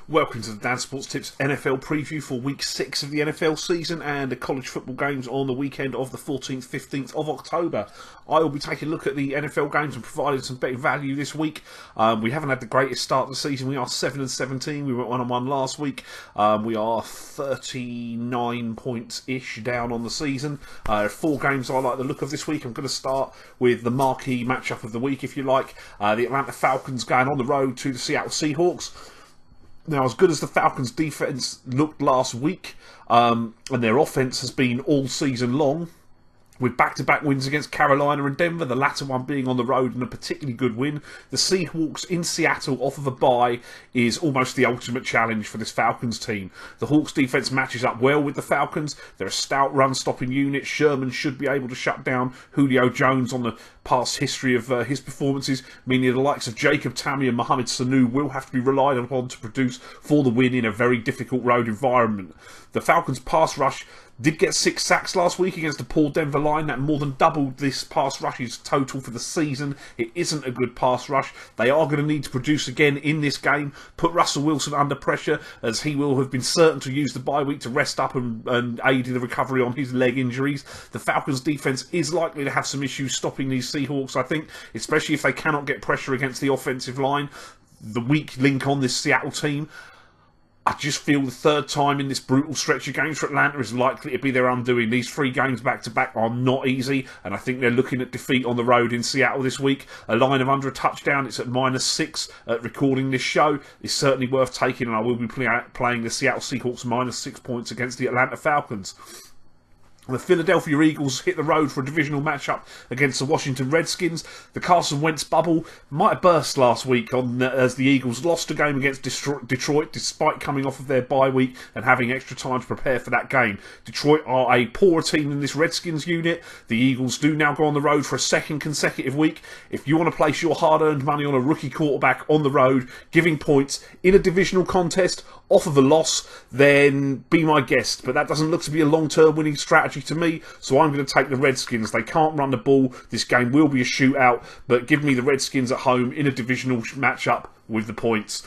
Welcome to the Dan Sports Tips NFL preview for week 6 of the NFL season and the college football games on the weekend of the 14th, 15th of October. I will be taking a look at the NFL games and providing some betting value this week. We haven't had the greatest start of the season. We are 7-17. We went 1-1 last week. We are 39 points-ish down on the season. 4 games I like the look of this week. I'm going to start with the marquee matchup of the week, if you like. The Atlanta Falcons going on the road to the Seattle Seahawks. Now, as good as the Falcons' defence looked last week, and their offence has been all season long, with back-to-back wins against Carolina and Denver, the latter one being on the road and a particularly good win, the Seahawks in Seattle off of a bye is almost the ultimate challenge for this Falcons team. The Hawks defence matches up well with the Falcons. They're a stout run-stopping unit. Sherman should be able to shut down Julio Jones on the past history of his performances, meaning the likes of Jacob Tamme and Mohamed Sanu will have to be relied upon to produce for the win in a very difficult road environment. The Falcons' pass rush did get 6 sacks last week against a poor Denver line. That more than doubled this pass rush's total for the season. It isn't a good pass rush. They are going to need to produce again in this game, put Russell Wilson under pressure, as he will have been certain to use the bye week to rest up and aid in the recovery on his leg injuries. The Falcons' defence is likely to have some issues stopping these Seahawks, I think, especially if they cannot get pressure against the offensive line. The weak link on this Seattle team, I just feel the third time in this brutal stretch of games for Atlanta is likely to be their undoing. These 3 games back-to-back are not easy, and I think they're looking at defeat on the road in Seattle this week. A line of under a touchdown, it's at -6 at recording this show, is certainly worth taking, and I will be playing the Seattle Seahawks -6 points against the Atlanta Falcons. The Philadelphia Eagles hit the road for a divisional matchup against the Washington Redskins. The Carson Wentz bubble might have burst last week as the Eagles lost a game against Detroit despite coming off of their bye week and having extra time to prepare for that game. Detroit are a poorer team than this Redskins unit. The Eagles do now go on the road for a second consecutive week. If you want to place your hard-earned money on a rookie quarterback on the road, giving points in a divisional contest off of a loss, then be my guest. But that doesn't look to be a long-term winning strategy to me, so I'm going to take the Redskins. They can't run the ball. This game will be a shootout, but give me the Redskins at home in a divisional matchup with the points.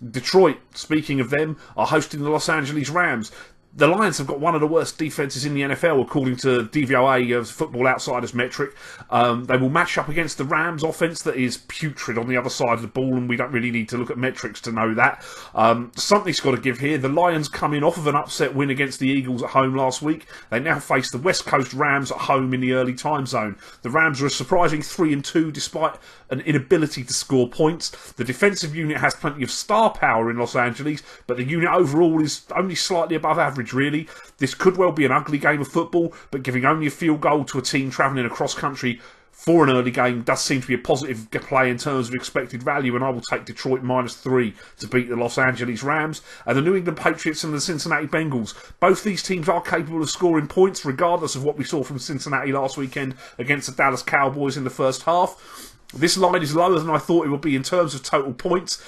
Detroit, speaking of them, are hosting the Los Angeles Rams. The Lions have got one of the worst defences in the NFL, according to DVOA, Football Outsiders metric. They will match up against the Rams offence that is putrid on the other side of the ball, and we don't really need to look at metrics to know that. Something's got to give here. The Lions come in off of an upset win against the Eagles at home last week. They now face the West Coast Rams at home in the early time zone. The Rams are a surprising 3-2 despite an inability to score points. The defensive unit has plenty of star power in Los Angeles, but the unit overall is only slightly above average, really. This could well be an ugly game of football, but giving only a field goal to a team travelling across country for an early game does seem to be a positive play in terms of expected value, and I will take Detroit -3 to beat the Los Angeles Rams. And the New England Patriots and the Cincinnati Bengals. Both these teams are capable of scoring points, regardless of what we saw from Cincinnati last weekend against the Dallas Cowboys in the first half. This line is lower than I thought it would be in terms of total points.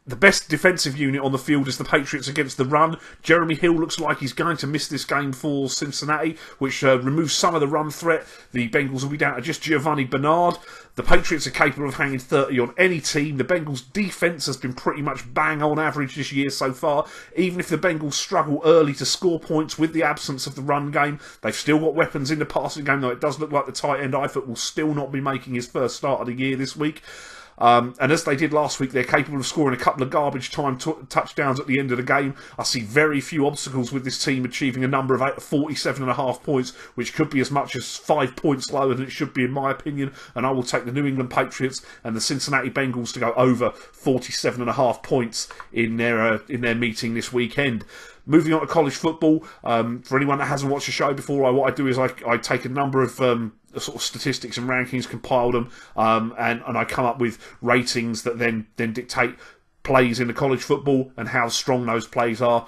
The best defensive unit on the field is the Patriots against the run. Jeremy Hill looks like he's going to miss this game for Cincinnati, which removes some of the run threat. The Bengals will be down to just Giovanni Bernard. The Patriots are capable of hanging 30 on any team. The Bengals' defence has been pretty much bang on average this year so far. Even if the Bengals struggle early to score points with the absence of the run game, they've still got weapons in the passing game, though it does look like the tight end Eifert will still not be making his first start of the year this week. And as they did last week, they're capable of scoring a couple of garbage time touchdowns at the end of the game. I see very few obstacles with this team achieving a number of 47.5 points, which could be as much as 5 points lower than it should be in my opinion. And I will take the New England Patriots and the Cincinnati Bengals to go over 47.5 points in their meeting this weekend. Moving on to college football, for anyone that hasn't watched the show before, what I do is I take a number of sort of statistics and rankings, compile them, and I come up with ratings that then dictate plays in the college football and how strong those plays are.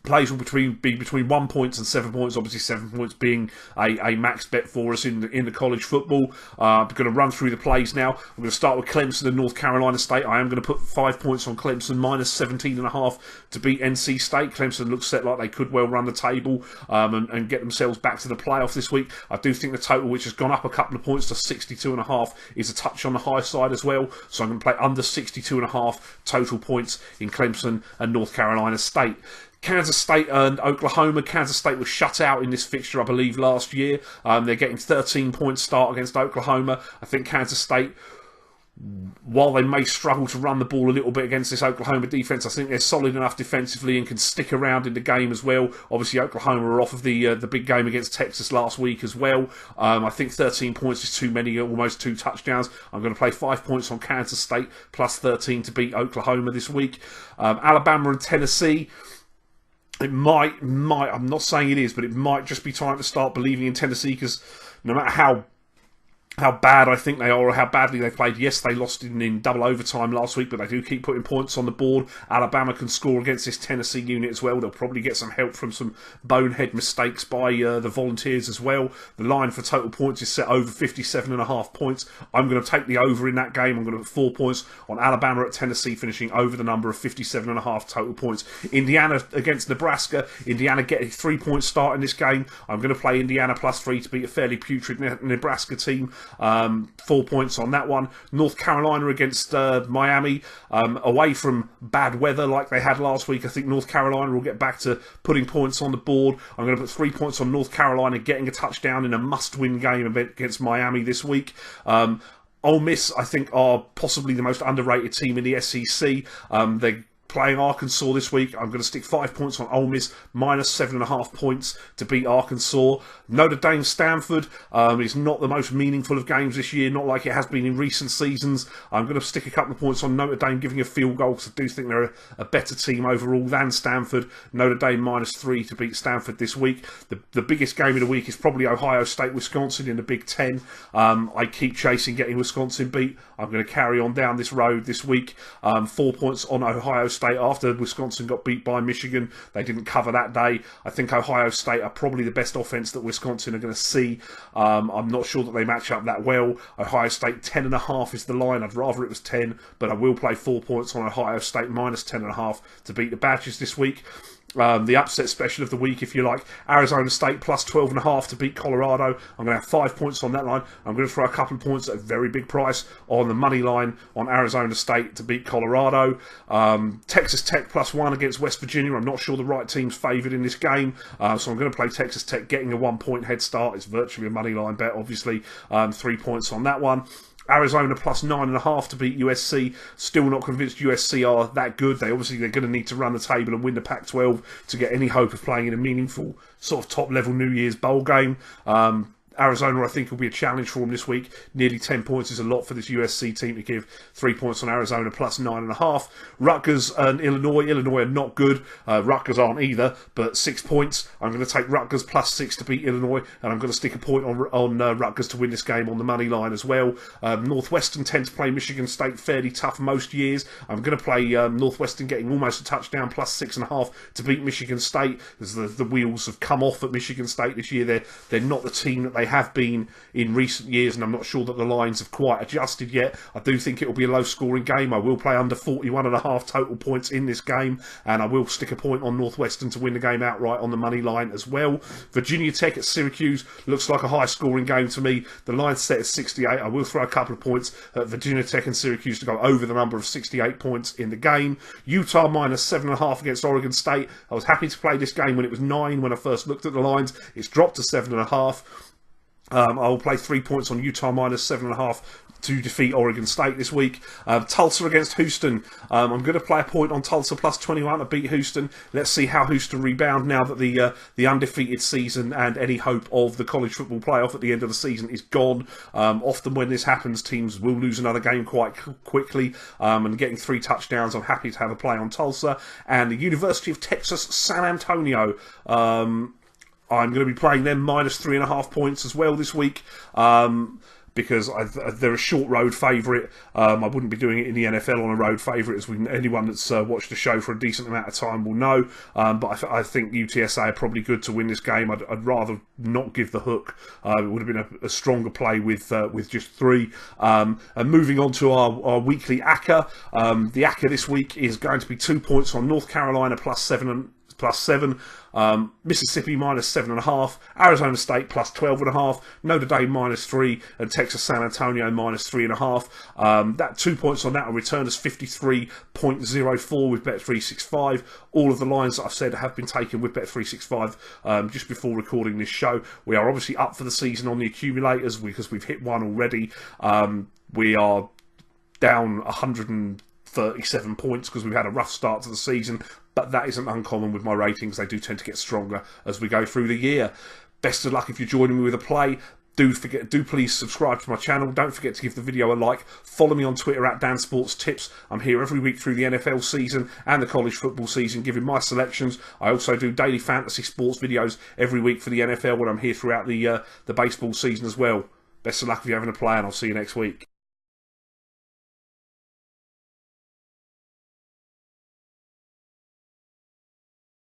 Plays will be between 1 point and 7 points. Obviously, 7 points being a max bet for us in the college football. I'm going to run through the plays now. I'm going to start with Clemson and North Carolina State. I am going to put 5 points on Clemson, minus 17.5 to beat NC State. Clemson looks set like they could well run the table and get themselves back to the playoff this week. I do think the total, which has gone up a couple of points to 62.5, is a touch on the high side as well. So I'm going to play under 62.5 total points in Clemson and North Carolina State. Kansas State and Oklahoma. Kansas State was shut out in this fixture, I believe, last year. They're getting 13 points start against Oklahoma. I think Kansas State, while they may struggle to run the ball a little bit against this Oklahoma defence, I think they're solid enough defensively and can stick around in the game as well. Obviously, Oklahoma are off of the big game against Texas last week as well. I think 13 points is too many, almost 2 touchdowns. I'm going to play 5 points on Kansas State, plus 13 to beat Oklahoma this week. Alabama and Tennessee. It might, I'm not saying it is, but it might just be time to start believing in Tennessee, because no matter how bad I think they are or how badly they played. Yes, they lost in double overtime last week, but they do keep putting points on the board. Alabama can score against this Tennessee unit as well. They'll probably get some help from some bonehead mistakes by the Volunteers as well. The line for total points is set over 57.5 points. I'm going to take the over in that game. I'm going to put 4 points on Alabama at Tennessee, finishing over the number of 57.5 total points. Indiana against Nebraska. Indiana getting 3 points start in this game. I'm going to play Indiana plus 3 to beat a fairly putrid Nebraska team. 4 points on that one. North Carolina against Miami, away from bad weather like they had last week. I think North Carolina will get back to putting points on the board. I'm going to put 3 points on North Carolina getting a touchdown in a must-win game against Miami this week. Ole Miss, I think, are possibly the most underrated team in the SEC. They're playing Arkansas this week. I'm going to stick 5 points on Ole Miss, minus 7.5 points to beat Arkansas. Notre Dame Stanford is not the most meaningful of games this year, not like it has been in recent seasons. I'm going to stick a couple of points on Notre Dame giving a field goal, because I do think they're a better team overall than Stanford. Notre Dame minus 3 to beat Stanford this week. The biggest game of the week is probably Ohio State Wisconsin in the Big Ten. I keep chasing getting Wisconsin beat. I'm going to carry on down this road this week. 4 points on Ohio State after Wisconsin got beat by Michigan. They didn't cover that day. I think Ohio State are probably the best offense that Wisconsin are going to see. I'm not sure that they match up that well. Ohio State 10.5 is the line. I'd rather it was 10, but I will play 4 points on Ohio State minus 10.5 to beat the Badgers this week. The upset special of the week, if you like, Arizona State plus 12.5 to beat Colorado. I'm going to have 5 points on that line. I'm going to throw a couple of points at a very big price on the money line on Arizona State to beat Colorado. Texas Tech plus 1 against West Virginia. I'm not sure the right team's favoured in this game, so I'm going to play Texas Tech getting a 1 point head start. It's virtually a money line bet, obviously. 3 points on that one. Arizona plus 9.5 to beat USC. Still not convinced USC are that good. They're going to need to run the table and win the Pac-12 to get any hope of playing in a meaningful sort of top-level New Year's bowl game. Arizona, I think, will be a challenge for them this week. Nearly 10 points is a lot for this USC team to give. 3 points on Arizona plus 9.5. Rutgers and Illinois. Illinois are not good. Rutgers aren't either, but 6 points. I'm going to take Rutgers plus 6 to beat Illinois, and I'm going to stick a point on Rutgers to win this game on the money line as well. Northwestern tend to play Michigan State fairly tough most years. I'm going to play Northwestern getting almost a touchdown plus 6.5 to beat Michigan State, as the wheels have come off at Michigan State this year. They're not the team that they have been in recent years, and I'm not sure that the lines have quite adjusted yet. I do think it will be a low-scoring game. I will play under 41.5 total points in this game, and I will stick a point on Northwestern to win the game outright on the money line as well. Virginia Tech at Syracuse looks like a high-scoring game to me. The line's set at 68. I will throw a couple of points at Virginia Tech and Syracuse to go over the number of 68 points in the game. Utah minus 7.5 against Oregon State. I was happy to play this game when it was 9 when I first looked at the lines. It's dropped to 7.5. I will play 3 points on Utah minus 7.5 to defeat Oregon State this week. Tulsa against Houston. I'm going to play a point on Tulsa plus 21 to beat Houston. Let's see how Houston rebound now that the undefeated season and any hope of the college football playoff at the end of the season is gone. Often when this happens, teams will lose another game quite quickly. And getting 3 touchdowns, I'm happy to have a play on Tulsa. And the University of Texas San Antonio. I'm going to be playing them minus 3.5 points as well this week. because they're a short road favourite. I wouldn't be doing it in the NFL on a road favourite, as anyone that's watched the show for a decent amount of time will know. But I think UTSA are probably good to win this game. I'd rather not give the hook. It would have been a stronger play with just 3. And moving on to our weekly ACCA. The ACCA this week is going to be 2 points on North Carolina +7. Mississippi -7.5, Arizona State +12.5, Notre Dame -3, and Texas San Antonio -3.5. That 2 points on that will return us 53.04 with Bet365. All of the lines that I've said have been taken with Bet365 just before recording this show. We are obviously up for the season on the accumulators because we've hit 1 already. We are down 137 points because we've had a rough start to the season, but that isn't uncommon with my ratings. They do tend to get stronger as we go through the year. Best of luck if you're joining me with a play. Do please subscribe to my channel. Don't forget to give the video a like. Follow me on Twitter at dansports.tips. I'm here every week through the NFL season and the college football season, giving my selections. I also do daily fantasy sports videos every week for the NFL when I'm here throughout the baseball season as well. Best of luck if you're having a play, and I'll see you next week.